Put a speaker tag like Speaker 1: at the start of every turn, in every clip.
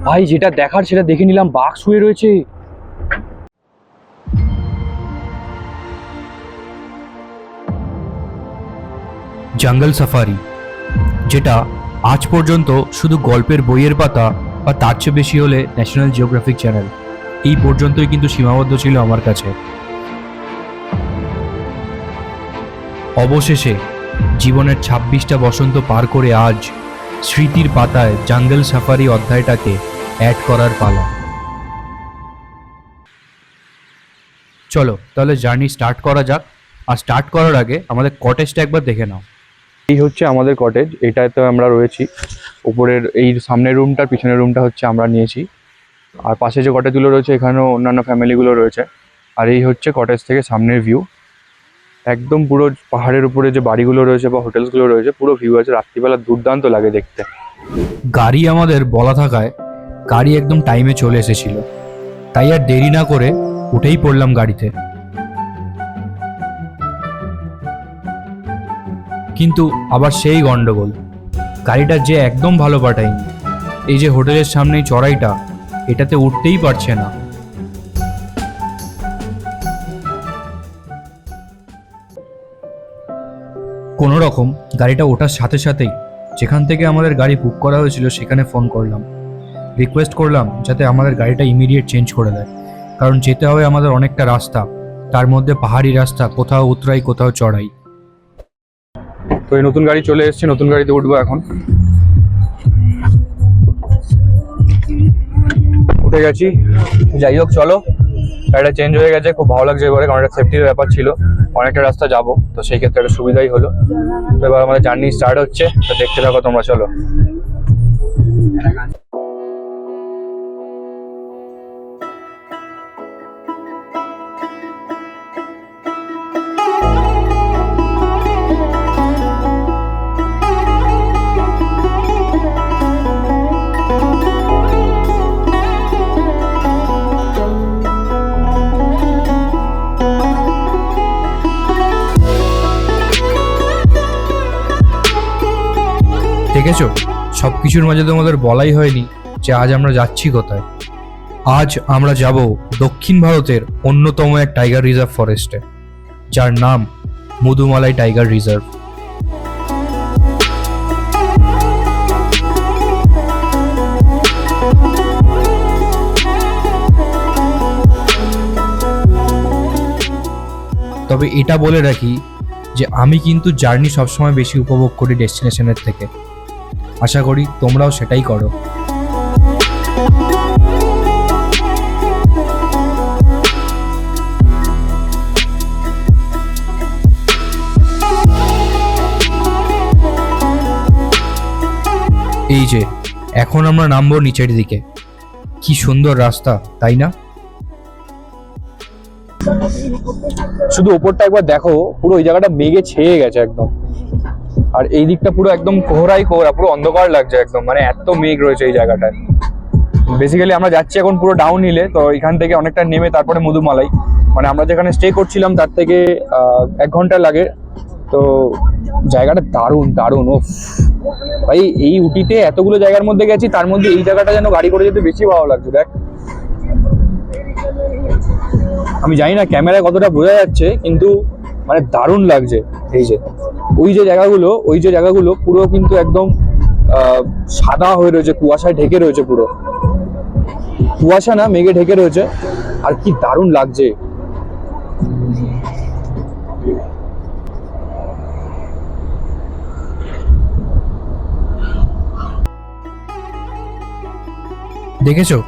Speaker 1: ভাই যেটা দেখার সেটা দেখে নিলাম, বাঘ শুয়ে রয়েছে।
Speaker 2: জঙ্গল সাফারি, যেটা আজ পর্যন্ত শুধু গল্পের বইয়ের পাতা বা তার চেয়ে বেশি হলে ন্যাশনাল জিওগ্রাফিক চ্যানেল, এই পর্যন্তই কিন্তু সীমাবদ্ধ ছিল আমার কাছে। অবশেষে জীবনের ২৬টা বসন্ত পার করে আজ স্মৃতির পাতায় জঙ্গল সাফারি অধ্যায়টাকে অ্যাড করার পালা। চলো তাহলে জার্নি স্টার্ট করা যাক। আর স্টার্ট করার আগে আমাদের কটেজটা একবার দেখে নাও।
Speaker 1: এই হচ্ছে আমাদের কটেজ, এটাতে আমরা রয়েছি। উপরের এই সামনের রুমটার পিছনের রুমটা হচ্ছে আমরা নিয়েছি, আর পাশে যে কটেজগুলো রয়েছে এখানেও অন্যান্য ফ্যামিলিগুলো রয়েছে। আর এই হচ্ছে কটেজ থেকে সামনের ভিউ, একদম পুরো পাহাড়ের উপরে যে বাড়িগুলো রয়েছে বা হোটেলসগুলো রয়েছে পুরো ভিউ আছে। রাত্রিবেলা দুর্দান্ত লাগে দেখতে।
Speaker 2: গাড়ি আমাদের বলা থাকায় গাড়ি একদম টাইমে চলে এসেছিল, তাই আর দেরি না করে উঠেই পড়লাম গাড়িতে। কিন্তু আবার সেই গন্ডগোল, গাড়িটা যে একদম ভালো পাঠায়নি। এই যে হোটেলের সামনেই চড়াইটা, এটাতে উঠতেই পারছে না। কোনো রকম গাড়িটা ওঠার সাথে সাথেই যেখান থেকে আমাদের গাড়ি বুক করা হয়েছিল সেখানে ফোন করলাম, রিকোয়েস্ট করলাম যাতে আমাদের গাড়িটা ইমিডিয়েট চেঞ্জ করে দেয়, কারণ যেতে হবে আমাদের অনেকটা রাস্তা, তার মধ্যে পাহাড়ি রাস্তা, কোথাও উতরাই কোথাও চড়াই।
Speaker 1: তো এই নতুন গাড়ি চলে এসেছে, নতুন গাড়িতে উঠবো এখন। উঠে গেছি, যাই হোক চলো, গাড়িটা চেঞ্জ হয়ে গেছে, খুব ভালো লাগছে এবারে, কারণ একটা সেফটির ব্যাপার ছিল, অনেকটা রাস্তা যাবো, তো সেই ক্ষেত্রে একটা সুবিধাই হলো। তো এবার আমাদের জার্নি স্টার্ট হচ্ছে, তো দেখতে থাকো তোমরা, চলো।
Speaker 2: দেখেছো, সব কিছুর মাঝে তোমাদের বলাই হয়নি যে আজ আমরা যাচ্ছি কোথায়। আজ আমরা যাব দক্ষিণ ভারতের অন্যতম এক টাইগার রিজার্ভ ফরেস্টে, যার নাম মুদুমালাই টাইগার রিজার্ভ। তবে এটা বলে রাখি যে আমি কিন্তু জার্নি সবসময় বেশি উপভোগ করি ডেস্টিনেশনের থেকে। আশা করি তোমরাও সেটাই করো। এই যে এখন আমরা নামবো নিচের দিকে, কি সুন্দর রাস্তা তাই না?
Speaker 1: শুধু ওপরটা একবার দেখো, পুরো ওই জায়গাটা মেঘে ছেয়ে গেছে একদম, আর এই দিকটা পুরো একদম কোহরাই কোহরা, পুরো অন্ধকার লাগছে একদম, মানে এত মেঘ রয়েছে এই জায়গাটায়। বেসিক্যালি আমরা যাচ্ছি এখন পুরো ডাউন হিলে, তো এখান থেকে অনেকটা নেমে তারপরে মুদুমালাই, মানে আমরা যেখানে স্টে করছিলাম তার থেকে 1 ঘন্টা লাগে। তো জায়গাটা দারুণ দারুণ। ও ভাই, এই উটিতে এতগুলো জায়গার মধ্যে গেছি, তার মধ্যে এই জায়গাটা যেন গাড়ি করে যেতে বেশি ভালো লাগছে। দেখ, আমি জানি না ক্যামেরায় কতটা বোঝা যাচ্ছে, কিন্তু মানে দারুণ লাগছে। এই যে ওই যে জায়গাগুলো পুরো কিন্তু একদম সাদা হয়ে রয়েছে, কুয়াশায় ঢেকে রয়েছে, পুরো কুয়াশা না মেঘে ঢেকে রয়েছে, আর কি দারুণ লাগছে।
Speaker 2: দেখেছো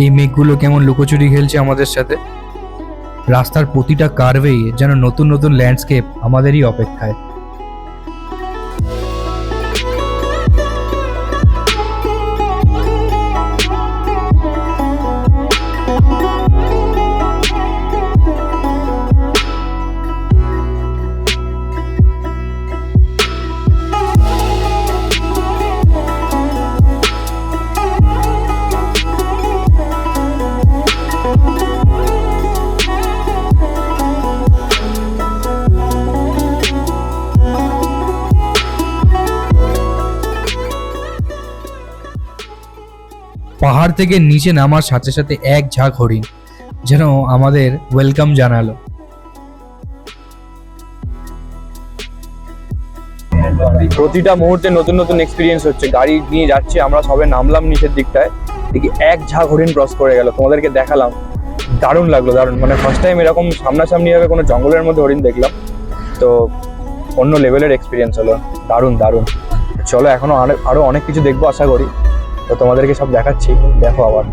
Speaker 2: এই মেঘগুলো কেমন লুকোচুরি খেলছে আমাদের সাথে? রাস্তার প্রতিটা কার্ভেই যেন নতুন নতুন ল্যান্ডস্কেপ আমাদেরই অপেক্ষায়। পাহাড় থেকে নিচে নামার সাথে সাথে এক ঝাঁক হরিণ যেন আমাদের ওয়েলকাম জানালো।
Speaker 1: প্রতিটা মুহূর্তে নতুন নতুন এক্সপিরিয়েন্স হচ্ছে। গাড়ি নিয়ে যাচ্ছি আমরা, সবে নামলাম নিচের দিকটায়, দেখি এক ঝাঁক হরিণ ক্রস করে গেল। তোমাদেরকে দেখালাম, দারুণ লাগলো, দারুণ। মানে ফার্স্ট টাইম এরকম সামনাসামনি ভাবে কোনো জঙ্গলের মধ্যে হরিণ দেখলাম, তো অন্য লেভেলের এক্সপিরিয়েন্স হলো, দারুণ দারুণ। চলো এখনো আরো অনেক কিছু দেখবো আশা করি, তো তোমাদেরকে সব দেখাচ্ছি, দেখো আবার।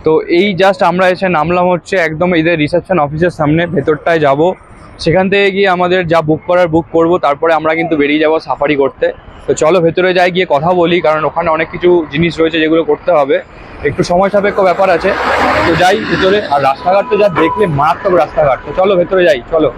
Speaker 1: তো এই জাস্ট আমরা এসে নামলাম হচ্ছে একদম এদের রিসেপশন অফিসের সামনে, ভেতরটায় যাব, সেখান থেকে গিয়ে আমাদের যা বুক করার বুক করব, তারপরে আমরা কিন্তু বেরিয়ে যাব সাফারি করতে। তো চলো ভেতরে যাই, গিয়ে কথা বলি, কারণ ওখানে অনেক কিছু জিনিস রয়েছে যেগুলো করতে হবে, একটু সময় সাপেক্ষ ব্যাপার আছে। তো যাই ভেতরে, আর রাস্তাঘাট তো যা দেখলে মারাত্মক রাস্তাঘাট। তো চলো ভেতরে যাই, চলো।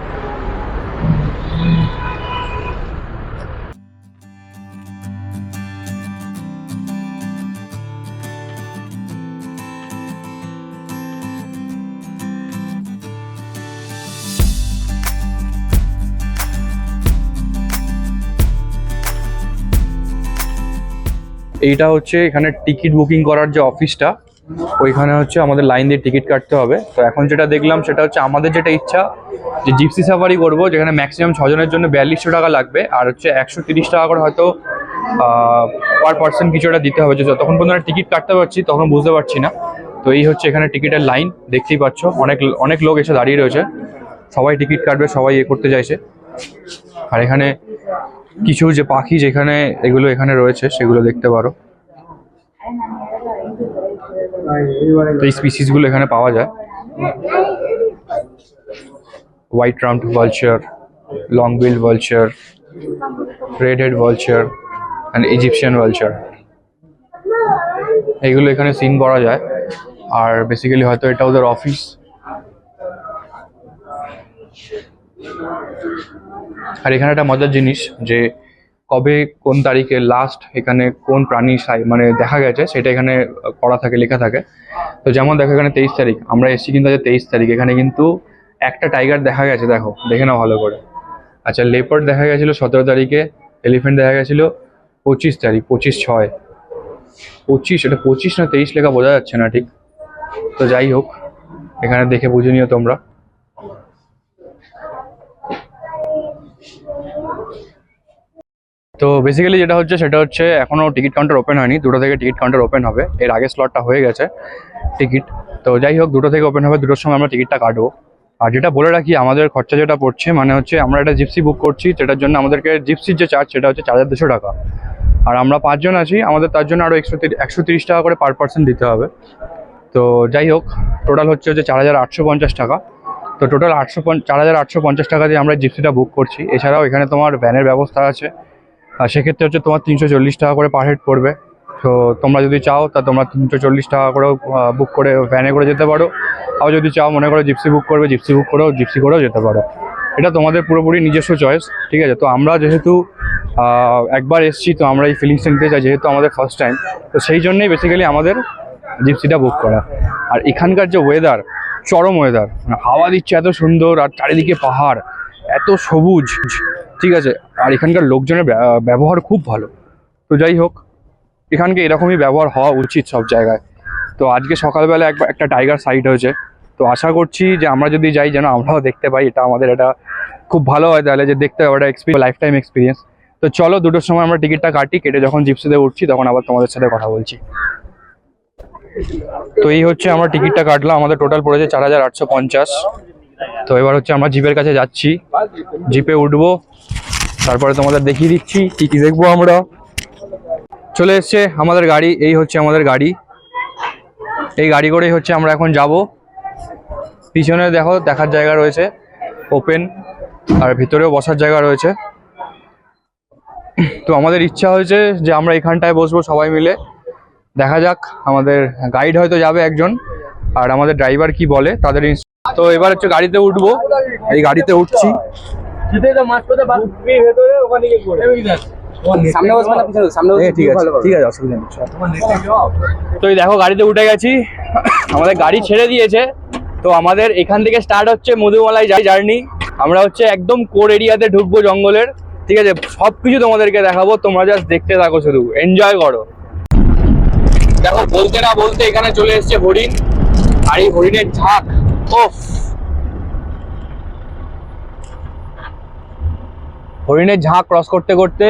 Speaker 1: এইটা হচ্ছে এখানে টিকিট বুকিং করার যে অফিসটা, ওইখানে হচ্ছে আমাদের লাইন দিয়ে টিকিট কাটতে হবে। তো এখন যেটা দেখলাম সেটা হচ্ছে আমাদের যেটা ইচ্ছা যে জিপসি সাফারি করবো, যেখানে ম্যাক্সিমাম 6 জনের জন্য 4200 টাকা লাগবে, আর হচ্ছে 130 টাকা করে হয়তো পার পার্সন কিছু একটা দিতে হবে। যে যতক্ষণ পর্যন্ত টিকিট কাটতে পারছি তখন বুঝতে পারছি না। তো এই হচ্ছে এখানে টিকিটের লাইন, দেখতেই পাচ্ছ অনেক অনেক লোক এসে দাঁড়িয়ে রয়েছে, সবাই টিকিট কাটবে, সবাই করতে চাইছে। আর এখানে কিছু যে পাখি যেখানে এগুলো এখানে রয়েছে সেগুলো দেখতে পারো। তো এই স্পিসিসগুলো এখানে পাওয়া যায়, white rumped vulture, long billed vulture, red head vulture and Egyptian vulture, এইগুলো এখানে সিন করা যায়। আর বেসিক্যালি হয়তো এটা ওদের অফিস। আর এখানে একটা মজার জিনিস যে কবে কোন তারিখে লাস্ট এখানে কোন প্রাণী মানে দেখা গেছে সেটা এখানে করা থাকে, লেখা থাকে। তো যেমন দেখো এখানে 23 তারিখ, আমরা এসেছি কিন্তু আজ 23 তারিখ, এখানে কিন্তু একটা টাইগার দেখা গেছে, দেখো দেখে নাও ভালো করে। আচ্ছা, লেপার্ড দেখা গেছিল 17 তারিখে, এলিফেন্ট দেখা গেছিল 25 তারিখ, 25/6, 25, এটা 25 না 23 লেখা বোঝা যাচ্ছে না ঠিক। তো যাই হোক, এখানে দেখে বুঝে নিও তোমরা। তো বেসিক্যালি যেটা হচ্ছে সেটা হচ্ছে এখনো টিকিট কাউন্টার ওপেন হয়নি, 2টা থেকে টিকিট কাউন্টার ওপেন হবে, এর আগে স্লটটা হয়ে গেছে টিকিট। তো যাই হোক, 2টা থেকে ওপেন হবে, 2টোর সময় আমরা টিকিটটা কাটবো। আর যেটা বলে রাখি, আমাদের খরচা যেটা পড়ছে মানে হচ্ছে আমরা একটা জিপসি বুক করছি, যেটার জন্য আমাদেরকে জিপসির যে চার্জ সেটা হচ্ছে 4200 টাকা। আর আমরা 5 জন আছি, আমাদের তার জন্য আরও 130 টাকা করে পার পার্সন দিতে হবে। তো যাই হোক, টোটাল হচ্ছে 4850 টাকা। তো টোটাল 4850 টাকা দিয়ে আমরা জিপসিটা বুক করছি। এছাড়াও এখানে তোমার ভ্যানের ব্যবস্থা আছে, আর সেক্ষেত্রে হচ্ছে তোমার 340 টাকা করে পার হেড পড়বে। তো তোমরা যদি চাও তা তোমরা 340 টাকা করেও বুক করে ভ্যানে করে যেতে পারো। আবার যদি চাও মনে করো জিপসি বুক করবে, জিপসি বুক করেও জিপসি করেও যেতে পারো। এটা তোমাদের পুরোপুরি নিজস্ব চয়েস, ঠিক আছে। তো আমরা যেহেতু একবার এসছি, তো আমরা এই ফিলিংসটা নিতে চাই, যেহেতু আমাদের ফার্স্ট টাইম, তো সেই জন্যই বেসিক্যালি আমাদের জিপসিটা বুক করা। আর এখানকার যে ওয়েদার, চরম ওয়েদার, হাওয়া দিচ্ছে এত সুন্দর, আর চারিদিকে পাহাড়, এত সবুজ, ঠিক আছে। আর এখানকার লোকজনের ব্যবহার খুব ভালো। তো যাই হোক, এখানকে এরকমই ব্যবহার হওয়া উচিত সব জায়গায়। তো আজকে সকালবেলা একটা টাইগার সাইট হয়েছে, তো আশা করছি যে আমরা যদি যাই যেন আমরাও দেখতে পাই। এটা আমাদের এটা খুব ভালো হয় তাহলে, যে দেখতে হবে, একটা লাইফ টাইম এক্সপিরিয়েন্স। তো চলো 2টোর সময় আমরা টিকিটটা কাটি, কেটে যখন জিপসিতে উঠছি তখন আবার তোমাদের সাথে কথা বলছি। তো এই হচ্ছে আমরা টিকিটটা কাটলাম, আমাদের টোটাল পড়েছে 4850। তো এবার হচ্ছে আমরা জিপের কাছে যাচ্ছি, জিপে উঠবো, তারপরে তোমাদের দেখিয়ে দিচ্ছি কি কি দেখবো আমরা। চলে এসছে আমাদের গাড়ি, এই হচ্ছে আমাদের গাড়ি। এই গাড়ি করেই হচ্ছে আমরা এখন যাব। পিছনে দেখো দেখার জায়গা রয়েছে ওপেন, আর ভিতরেও বসার জায়গা রয়েছে। তো আমাদের ইচ্ছা হয়েছে যে আমরা এখানটায় বসবো সবাই মিলে। দেখা যাক, আমাদের গাইড হয়তো যাবে একজন, আর আমাদের ড্রাইভার কি বলে তাদের। তো এবার হচ্ছে গাড়িতে উঠবো, এই গাড়িতে উঠছি। ঠিক আছে, অসুবিধা নেই। তো এই দেখো গাড়িতে উঠে গেছি, আমাদের গাড়ি ছেড়ে দিয়েছে। তো আমাদের এখান থেকে স্টার্ট হচ্ছে মধুমালাই জার্নি। আমরা হচ্ছে একদম কোর এরিয়াতে ঢুকবো জঙ্গলের, ঠিক আছে? সবকিছু তোমাদেরকে দেখাবো, তোমরা জাস্ট দেখতে থাকো, শুধু এনজয় করো। দেখো বলতে না বলতে এখানে চলে এসছে হরিণ, আর এই হরিণের ঝাঁক, ওফ! হরিণের ঝাঁক ক্রস করতে করতে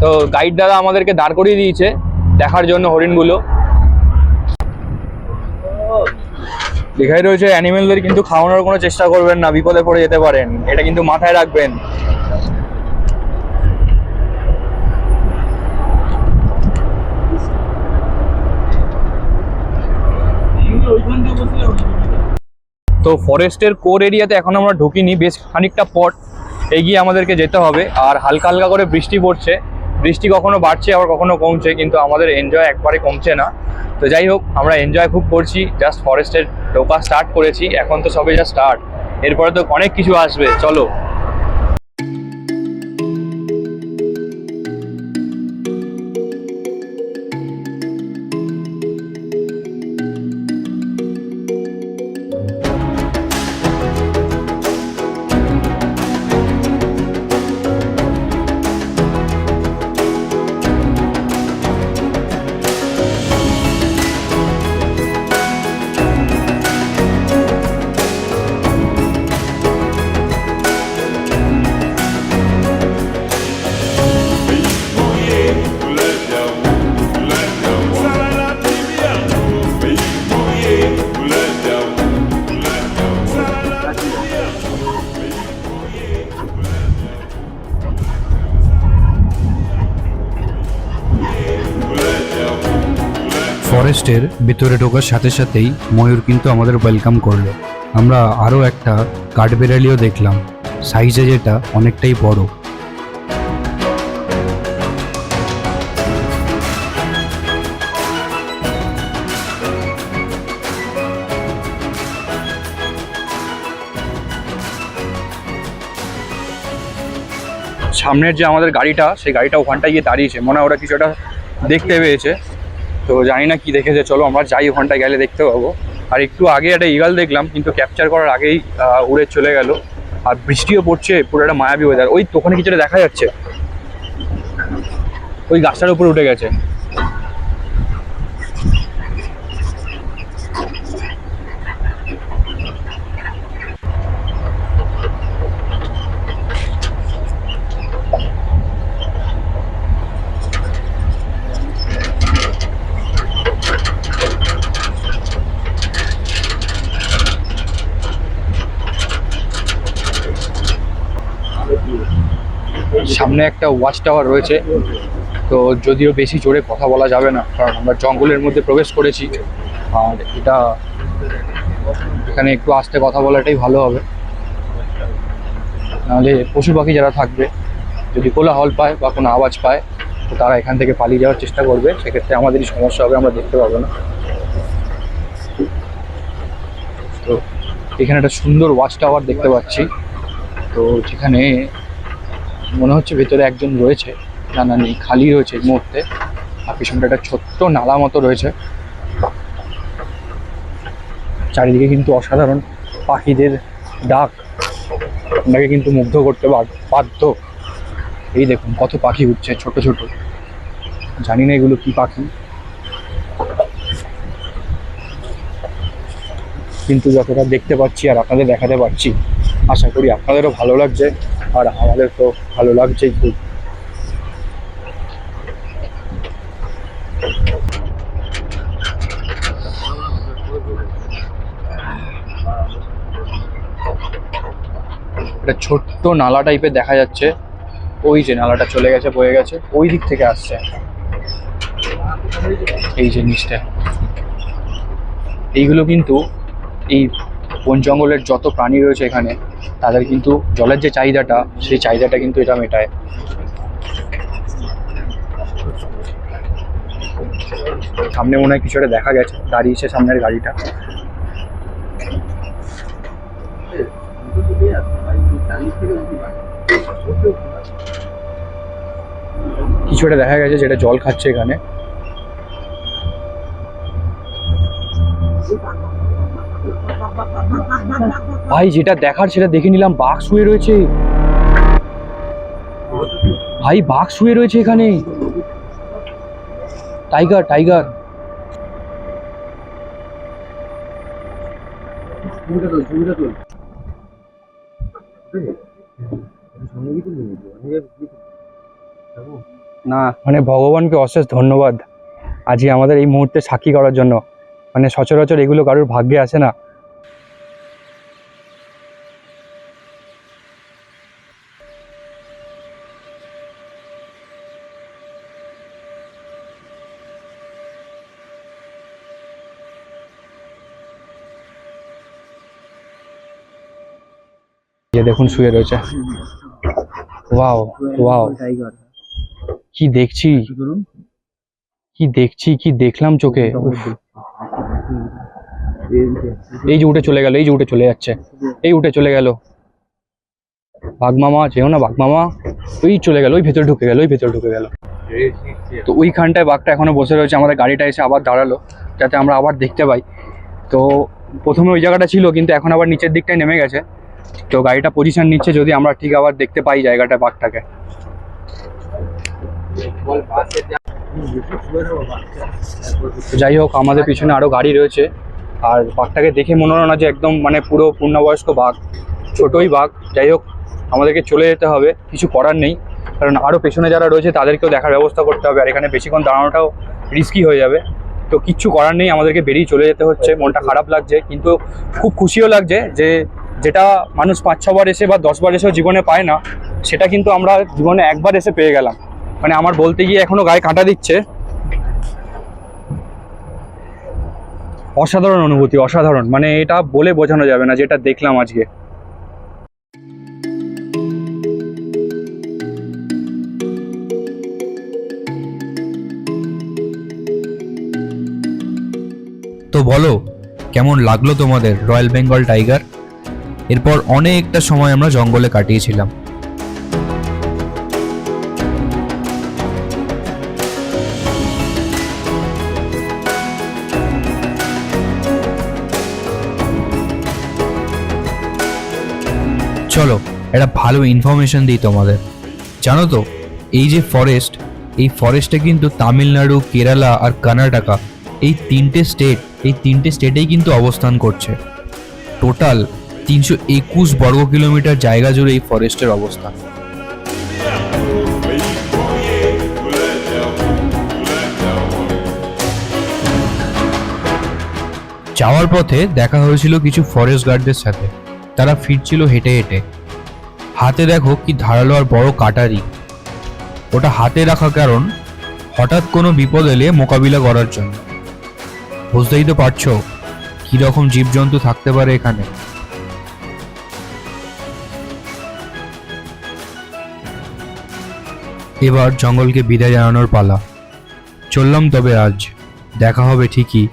Speaker 1: তো গাইড দাদা আমাদেরকে দাঁড় করিয়ে দিয়েছে দেখার জন্য হরিণগুলো। লেখাই রয়েছে অ্যানিমেলদের কিন্তু খাওয়ানোর কোনো চেষ্টা করবেন না, বিপদে পড়ে যেতে পারেন, এটা কিন্তু মাথায় রাখবেন। তো ফরেস্টের কোর এরিয়াতে এখন আমরা ঢুকিনি, বেশ খানিকটা পথ এগিয়ে আমাদেরকে যেতে হবে। আর হালকা হালকা করে বৃষ্টি পড়ছে, বৃষ্টি কখনো বাড়ছে আবার কখনো কমছে, কিন্তু আমাদের এনজয় একবারে কমছে না। তো যাই হোক, আমরা এনজয় খুব করছি, জাস্ট ফরেস্টের ঢোকা স্টার্ট করেছি, এখন তো সবে জাস্ট স্টার্ট, এরপরে তো অনেক কিছু আসবে, চলো।
Speaker 2: ফরেস্টের ভিতরে ঢোকার সাথে সাথেই ময়ূর কিন্তু আমাদের ওয়েলকাম করলো। আমরা আরও একটা কাঠবেড়ালিও দেখলাম, সাইজে যেটা অনেকটাই বড়।
Speaker 1: সামনের যে আমাদের গাড়িটা, সেই গাড়িটা ওখানটায় গিয়ে দাঁড়িয়েছে, মনে হয় ওরা কিছু একটা দেখতে পেয়েছে। তো জানি না কি দেখেছে, চলো আমরা যাই, ওখানটায় গেলে দেখতে পাবো। আর একটু আগে একটা ইগল দেখলাম, কিন্তু ক্যাপচার করার আগেই উড়ে চলে গেল। আর বৃষ্টিও পড়ছে, পুরো একটা মায়াবী ওয়েদার। ওই তো ওখানে কিছুটা দেখা যাচ্ছে, ওই গাছটার উপরে উঠে গেছে। সামনে একটা ওয়াচ টাওয়ার রয়েছে, তো যদিও বেশি জোরে কথা বলা যাবে না, কারণ আমরা জঙ্গলের মধ্যে প্রবেশ করেছি। আর এখানে একটু আস্তে কথা বলাটাই ভালো হবে, নাহলে পশু পাখি যারা থাকবে যদি কোলাহল পায় বা কোনো আওয়াজ পায়, তো তারা এখান থেকে পালিয়ে যাওয়ার চেষ্টা করবে, সেক্ষেত্রে আমাদেরই সমস্যা হবে, আমরা দেখতে পাবো না। তো এখানে একটা সুন্দর ওয়াচ টাওয়ার দেখতে পাচ্ছি, তো যেখানে মনে হচ্ছে ভেতরে একজন রয়েছে, না নেই, খালি রয়েছে এই মুহূর্তে। আর পিছনটা একটা ছোট্ট নালা মতো রয়েছে। চারিদিকে কিন্তু অসাধারণ পাখিদের ডাক আপনাকে কিন্তু মুগ্ধ করতে বাধ্য। এই দেখুন কত পাখি উঠছে, ছোট ছোট, জানি না এগুলো কি পাখি, কিন্তু যতটা দেখতে পাচ্ছি আর আপনাদের দেখাতে পারছি, আশা করি আপনাদেরও ভালো লাগছে আর আমাদের তো ভালো লাগছেই খুব। একটা ছোট্ট নালা টাইপের দেখা যাচ্ছে, ওই যে নালাটা চলে গেছে, বয়ে গেছে, ওই দিক থেকে আসছে এই জিনিসটা। এইগুলো কিন্তু এই বন জঙ্গলের যত প্রাণী রয়েছে এখানে, তাদের কিন্তু জলের যে চাহিদাটা, সেই চাহিদাটা কিন্তু এটা মেটায়। সামনে মনে হয় কিছু একটা দেখা গেছে, দাঁড়িয়েছে সামনের গাড়িটা। কিছু একটা দেখা গেছে যেটা জল খাচ্ছে এখানে। ভাই যেটা দেখার সেটা দেখে নিলাম, বাঘ শুয়ে রয়েছে ভাই, বাঘ শুয়ে রয়েছে এখানে, টাইগার টাইগার। না মানে ভগবানকে অশেষ ধন্যবাদ আজকে আমাদের এই মুহূর্তে সাক্ষী করার জন্য, মানে সচরাচর এগুলো কারোর ভাগ্যে আসে না। দেখুন শুয়ে রয়েছে, ওয়াও ওয়াও, কি দেখছি কি দেখছি, কি দেখলাম চোখে। এই যে উঠে চলে গেল, এই যে উঠে চলে যাচ্ছে, এই উঠে চলে গেল। বাঘ মামা যেও না, বাঘ মামা ওই চলে গেল, ওই ভেতরে ঢুকে গেল, ওই ভেতরে ঢুকে গেল। তো ওইখানটায় বাঘটা এখনো বসে রয়েছে, আমাদের গাড়িটা এসে আবার দাঁড়ালো যাতে আমরা আবার দেখতে পাই। তো প্রথমে ওই জায়গাটা ছিল, কিন্তু এখন আবার নিচের দিকটায় নেমে গেছে। তো গাড়িটা পজিশন নিচ্ছে যদি আমরা ঠিক আবার দেখতে পাই জায়গাটা, বাঘটাকে। যাই হোক, আমাদের পিছনে আরো গাড়ি রয়েছে, আর বাঘটাকে দেখে মনে হলো না যে একদম মানে পুরো পূর্ণবয়স্ক বাঘ, ছোটই বাঘ। যাই হোক, আমাদেরকে চলে যেতে হবে, কিছু করার নেই, কারণ আরো পেছনে যারা রয়েছে তাদেরকেও দেখার ব্যবস্থা করতে হবে, আর এখানে বেশিক্ষণ দাঁড়ানোটাও রিস্কি হয়ে যাবে। তো কিচ্ছু করার নেই, আমাদেরকে বেরিয়ে চলে যেতে হচ্ছে। মনটা খারাপ লাগছে, কিন্তু খুব খুশিও লাগছে যে যেটা মানুষ 5-6 বার এসে বা 10 বার এসেও জীবনে পায় না, সেটা কিন্তু আমরা জীবনে একবার এসে পেয়ে গেলাম। মানে আমার বলতে গিয়ে এখনো গায়ে কাঁটা দিচ্ছে। অসাধারণ অনুভূতি, অসাধারণ, মানে এটা বলে বোঝানো যাবে না যেটা দেখলাম আজকে।
Speaker 2: তো বলো কেমন লাগলো তোমাদের রয়্যাল বেঙ্গল টাইগার? এরপর অনেকটা সময় আমরা জঙ্গলে কাটিয়েছিলাম। চলো একটা ভালো ইনফরমেশন দিই তোমাদের। জানো তো এই যে ফরেস্ট, এই ফরেস্টে কিন্তু তামিলনাড়ু, কেরালা আর কর্ণাটকা, এই তিনটে স্টেটেই কিন্তু অবস্থান করছে। টোটাল 321 বর্গ কিলোমিটার জায়গা জুড়ে এই ফরেস্টের অবস্থান। যাওয়ার পথে দেখা হয়েছিল কিছু ফরেস্ট গার্ডদের সাথে, তারা ফিরছিল হেঁটে হেঁটে। হাতে দেখো কি ধারালো আর বড় কাটারি, ওটা হাতে রাখা কারণ হঠাৎ কোনো বিপদ এলে মোকাবিলা করার জন্য। বুঝতেই তো পারছো কিরকম জীবজন্তু থাকতে পারে এখানে। এবার জঙ্গলকে বিদায় জানানোর পালা। চললাম তবে আজ, দেখা হবে ঠিকই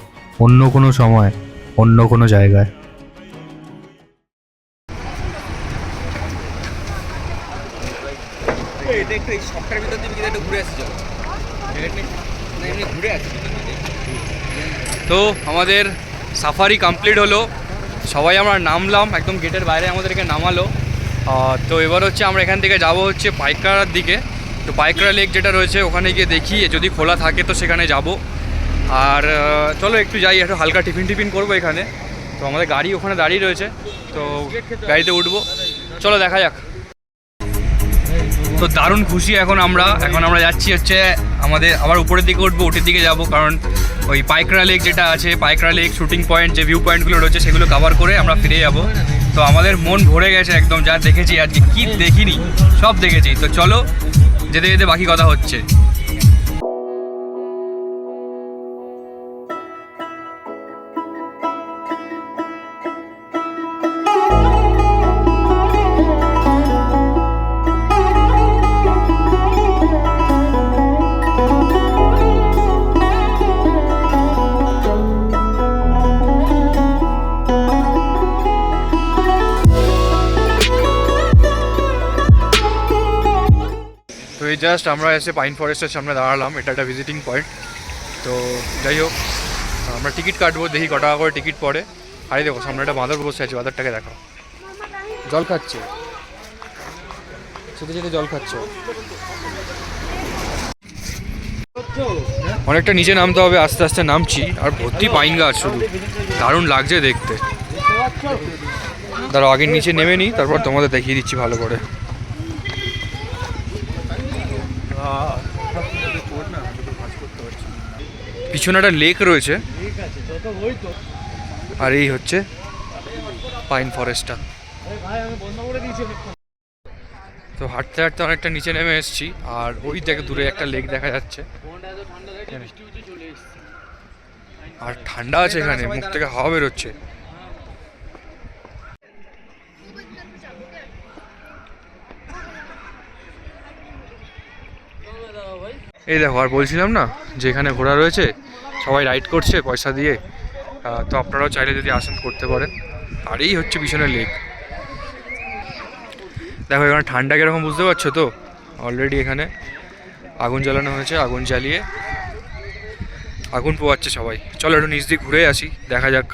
Speaker 2: অন্য কোনো সময়, অন্য কোনো জায়গায়।
Speaker 1: তো আমাদের সাফারি কমপ্লিট হলো, সবাই আমরা নামলাম, একদম গেটের বাইরে আমাদেরকে নামালো। তো এবার হচ্ছে আমরা এখান থেকে যাব হচ্ছে পাইকারার দিকে। তো তো পাইকরা লেক যেটা রয়েছে ওখানে গিয়ে দেখি যদি খোলা থাকে তো সেখানে যাব। আর চলো একটু যাই, একটু হালকা টিফিন করবো এখানে। তো আমাদের গাড়ি ওখানে দাঁড়িয়ে রয়েছে, তো গাড়িতে উঠবো, চলো দেখা যাক। তো দারুণ খুশি এখন আমরা যাচ্ছি হচ্ছে আমাদের আবার উপরের দিকে উঠবো, ওটির দিকে যাব, কারণ ওই পাইকরা লেক যেটা আছে, পাইকরা লেক শুটিং পয়েন্ট যে ভিউ পয়েন্টগুলো রয়েছে সেগুলো কভার করে আমরা ফিরে যাব। তো আমাদের মন ভরে গেছে একদম, যা দেখেছি আজকে, কি দেখিনি সব দেখেছি। তো চলো যেতে যেতে বাকি কথা হচ্ছে। তো এই জাস্ট আমরা এসে পাইন ফরেস্টের সামনে দাঁড়ালাম, এটা একটা ভিজিটিং পয়েন্ট। তো যাই হোক, আমরা টিকিট কাটবো, দেখি ক টাকা করে টিকিট পড়ে। আরে দেখো সামনে একটা বাঁদর বসে আছে, বাঁদরটাকে দেখো, জল খাচ্ছে, যেতে যেতে জল খাচ্ছে। অনেকটা নিচে নামতে হবে, আস্তে আস্তে নামছি, আর ভর্তি পাইন গাছ, শুধু দারুণ লাগছে দেখতে। তার আগের নিচে নেমে নিই, তারপর তোমাদের দেখিয়ে দিচ্ছি ভালো করে। পিছনে একটা লেক রয়েছে, আর এই হচ্ছে পাইন ফরেস্টটা। তো হাঁটতে হাঁটতে অনেকটা নিচে নেমে এসেছি, আর ওই দেখে দূরে একটা লেক দেখা যাচ্ছে, আর ঠান্ডা আছে এখানে, মুখ থেকে হাওয়া বেরোচ্ছে। এই দেখো, আর বলছিলাম না যে এখানে ঘোড়া রয়েছে, সবাই রাইড করছে পয়সা দিয়ে। তো আপনারাও চাইলে যদি আসেন করতে পারেন। আর এই হচ্ছে পিছনে লেক। দেখো এখানে ঠান্ডা কীরকম বুঝতে পারছো তো। অলরেডি এখানে আগুন জ্বালানো হয়েছে, আগুন জ্বালিয়ে আগুন পোয়াচ্ছে সবাই। চলো একটু নিচ দিয়ে ঘুরে আসি, দেখা যাক।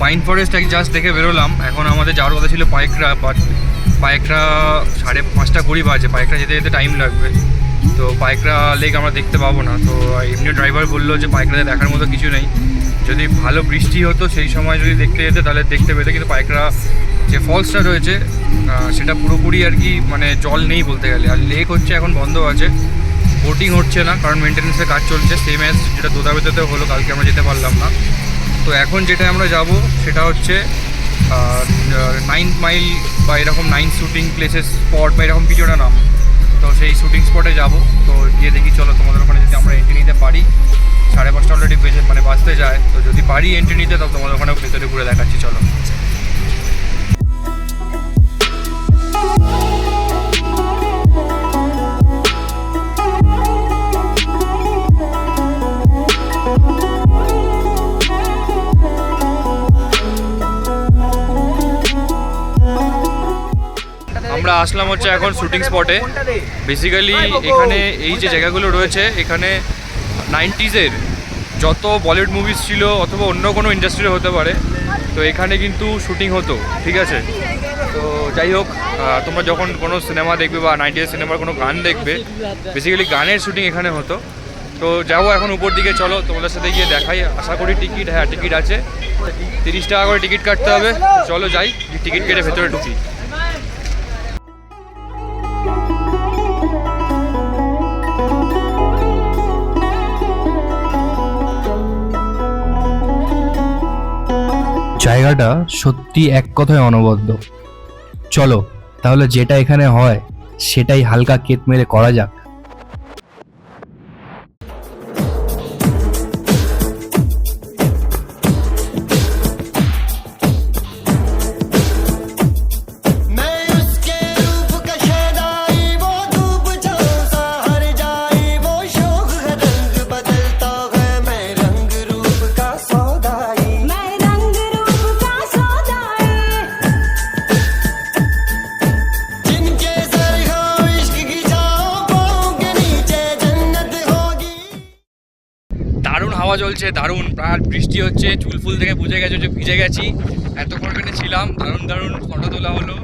Speaker 1: পাইন ফরেস্ট জাস্ট দেখে বেরোলাম। এখন আমাদের যাওয়ার কথা ছিল পাইকরা, বাট পাইকরা 5:30 বাজে, পাইকরা যেতে যেতে টাইম লাগবে। তো পাইকরা লেক আমরা দেখতে পাবো না। তো এমনি ড্রাইভার বললো যে পাইকরাতে দেখার মতো কিছু নেই, যদি ভালো বৃষ্টি হতো সেই সময় যদি দেখতে যেতে তাহলে দেখতে পেতে। কিন্তু পাইকরা যে ফলসটা রয়েছে সেটা পুরোপুরি আর কি মানে জল নেই বলতে গেলে। আর লেক হচ্ছে এখন বন্ধ আছে, বোটিং হচ্ছে না, কারণ মেনটেন্যান্সের কাজ চলছে, সেম অ্যাজ যেটা দোদাবেতাতেও হলো, কালকে আমরা যেতে পারলাম না। তো এখন যেটা আমরা যাব সেটা হচ্ছে 9 মাইল বা এরকম 9 শুটিং প্লেসেস স্পট বা এরকম কিছু একটা নাম। তো সেই শুটিং স্পটে যাব। তো গিয়ে দেখি, চলো তোমাদের ওখানে যদি আমরা এন্ট্রি নিতে পারি। 5:30 অলরেডি বাজতে যায়। তো যদি পারি এন্ট্রি নিতে, তবে তোমাদের ওখানে ভেতরে ঘুরে দেখাচ্ছি, চলো। আমরা আসলাম হচ্ছে এখন শুটিং স্পটে। বেসিক্যালি এখানে এই যে জায়গাগুলো রয়েছে, এখানে 90s যত বলিউড মুভিজ ছিল অথবা অন্য কোনো ইন্ডাস্ট্রির হতে পারে, তো এখানে কিন্তু শুটিং হতো, ঠিক আছে। তো যাই হোক, তোমরা যখন কোনো সিনেমা দেখবে বা 90s সিনেমার কোনো গান দেখবে, বেসিক্যালি গানের শুটিং এখানে হতো। তো যাবো এখন উপর দিকে, চলো তোমাদের সাথে গিয়ে দেখাই। আশা করি টিকিট, হ্যাঁ টিকিট আছে, 30 টাকা করে টিকিট কাটতে হবে। চলো যাই, টিকিট কেটে ভেতরে ঢুকি।
Speaker 2: জায়গাটা সত্যি এক কথায় অনবদ্য। চলো তাহলে যেটা এখানে হয় সেটাই হালকা কেত মেরে করা যাক।
Speaker 1: দারুণ, আর বৃষ্টি হচ্ছে, চুল ফুল থেকে বুঝে গেছে যে ভিজে গেছি। এতক্ষণ এখানে ছিলাম, দারুণ দারুণ ফটো তোলা হলো।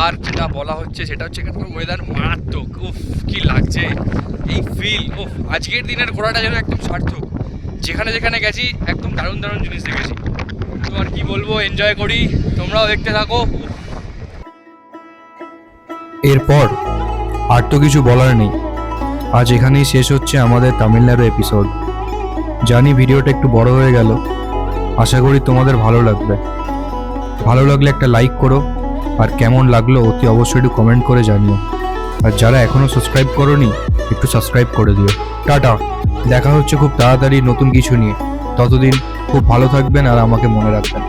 Speaker 1: আর যেটা বলা হচ্ছে সেটা হচ্ছে এখানকার ওয়েদার মারাত্মক। উফ কি লাগছে এই ফিল, উফ আজকের দিনের ঘোরাটা যেন একদম সার্থক। যেখানে যেখানে গেছি একদম দারুণ দারুণ জিনিস দেখেছি। তো আর কি বলবো, এনজয় করি, তোমরাও দেখতে থাকো।
Speaker 2: এরপর আর তো কিছু বলার নেই, আজ এখানেই শেষ হচ্ছে আমাদের তামিলনাড়ু এপিসোড। জানি ভিডিওটা একটু বড় হয়ে গেল, আশা করি তোমাদের ভালো লাগবে। ভালো লাগলে একটা লাইক করো, আর কেমন লাগলো অতি অবশ্যই একটু কমেন্ট করে জানিও। আর যারা এখনও সাবস্ক্রাইব করোনি একটু সাবস্ক্রাইব করে দিও। টাটা, দেখা হচ্ছে খুব তাড়াতাড়ি নতুন কিছু নিয়ে। ততদিন খুব ভালো থাকবেন আর আমাকে মনে রাখবেন।